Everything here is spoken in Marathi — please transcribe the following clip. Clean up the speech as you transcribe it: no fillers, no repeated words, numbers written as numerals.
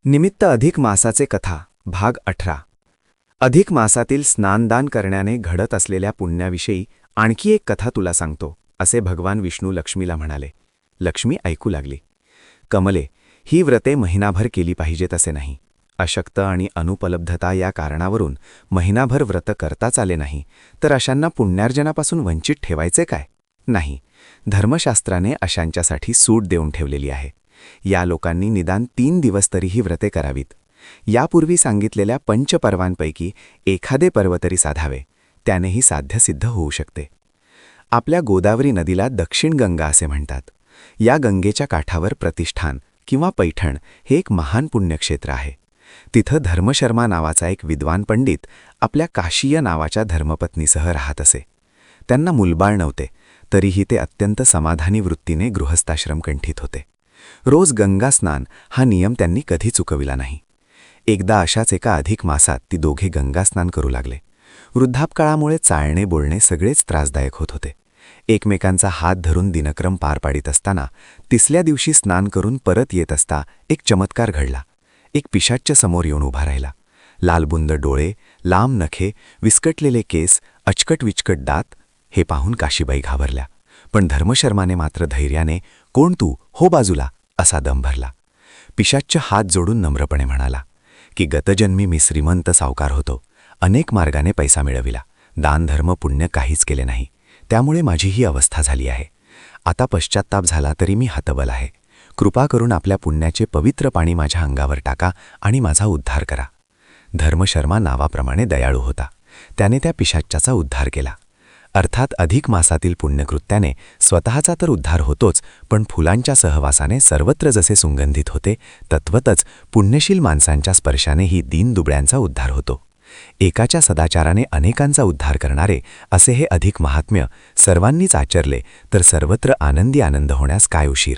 निमित्त अधिक मासाचे कथा भाग 18. अधिक मासातील स्नानदान करण्याने घडत असलेल्या पुण्याविषयी आणखी एक कथा तुला सांगतो, असे भगवान विष्णू लक्ष्मीला म्हणाले. लक्ष्मी ऐकू लागली. कमले, ही व्रते महिनाभर केली पाहिजेत असे नाही. अशक्त आणि अनुपलब्धता या कारणावरून महिनाभर व्रत करताच आले नाही, तर अशांना पुण्यार्जनापासून वंचित ठेवायचे काय? नाही, धर्मशास्त्राने अशांच्यासाठी सूट देऊन ठेवलेली आहे. या लोकांनी निदान 3 दिवस तरी ही व्रते करावीत. यापूर्वी सांगितलेल्या पंचपर्वांपैकी एखादे पर्व तरी साधावे, त्यानेही साध्यसिद्ध होऊ शकते. आपल्या गोदावरी नदीला दक्षिण गंगा असे म्हणतात. या गंगेच्या काठावर प्रतिष्ठान किंवा पैठण हे एक महान पुण्यक्षेत्र आहे. तिथं धर्मशर्मा नावाचा एक विद्वान पंडित आपल्या काशीय नावाच्या धर्मपत्नीसह राहत असे. त्यांना मुलबाळ नव्हते, तरीही ते अत्यंत समाधानी वृत्तीने गृहस्थाश्रम कंठीत होते. रोज गंगा स्नान हा नियम त्यांनी कधी चुकविला नाही. एकदा अशाच एका अधिक मासात ती दोघे गंगा स्नान करू लागले. वृद्धापकाळामुळे चालणे बोलणे सगळेच त्रासदायक होत होते. एकमेकांचा हात धरून दिनक्रम पार पाडित असताना तिसऱ्या दिवशी स्नान करून परत येत असता एक चमत्कार घडला. एक पिशाच्च समोर येऊन उभा राहिला. लालबुंद डोळे, लांब नखे, विस्कटलेले केस, अचकट विचकट दात. हे पाहून काशीबाई घाबरल्या, पण धर्मशर्माने मात्र धैर्याने, "कोण तू? हो बाजूला," असा दम भरला. पिशाच्च हात जोडून नम्रपणे म्हणाला की गतजन्मी मी श्रीमंत सावकार होतो. अनेक मार्गाने पैसा मिळविला, दान धर्म पुण्य काहीच केले नाही, त्यामुळे माझी ही अवस्था झाली आहे. आता पश्चात्ताप झाला तरी मी हतबल आहे. कृपा करून आपल्या पुण्याचे पवित्र पाणी माझ्या अंगावर टाका आणि माझा उद्धार करा. धर्मशर्मा नावाप्रमाणे दयाळू होता. त्याने त्या पिशाच्चाचा उद्धार केला. अर्थात अधिक मासातील पुण्यकृत्याने स्वतःचा तर उद्धार होतोच, पण फुलांच्या सहवासाने सर्वत्र जसे सुगंधित होते, तद्वतच पुण्यशील माणसांच्या स्पर्शानेही दीनदुबळ्यांचा उद्धार होतो. एकाच्या सदाचाराने अनेकांचा उद्धार करणारे असे हे अधिक महात्म्य सर्वांनीच आचरले तर सर्वत्र आनंदी आनंद होण्यास काय उशीर.